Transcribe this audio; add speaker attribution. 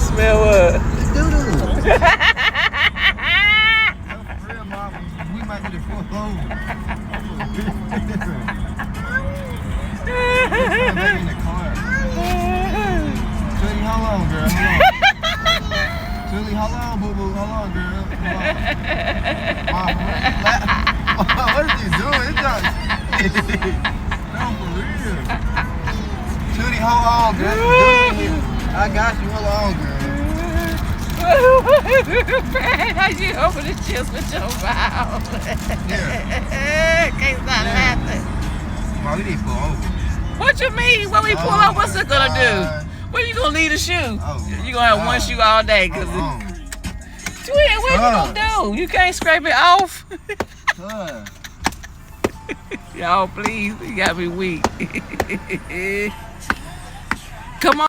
Speaker 1: Smell what?
Speaker 2: Doo-doo. For real, Mom. We might get it full over. Back in the car. Tootie, how long, girl? How long? Tootie, how long, boo-boo? How long, girl? How long? Mom, what is you doing? It's not... No, for real. Tootie, how long, girl? I got you. How long, girl?
Speaker 1: How you open the chips with your mouth?
Speaker 2: Yeah.
Speaker 1: Can't stop laughing.
Speaker 2: Mom, we need to pull over.
Speaker 1: What you mean? When we pull up, what's it gonna do? When you gonna leave the shoe?
Speaker 2: Oh,
Speaker 1: You gonna have one shoe all day? Cause
Speaker 2: Hold on.
Speaker 1: Twin, what you gonna do? You can't scrape it off.
Speaker 2: Huh.
Speaker 1: Y'all, please, you got me weak. Come on.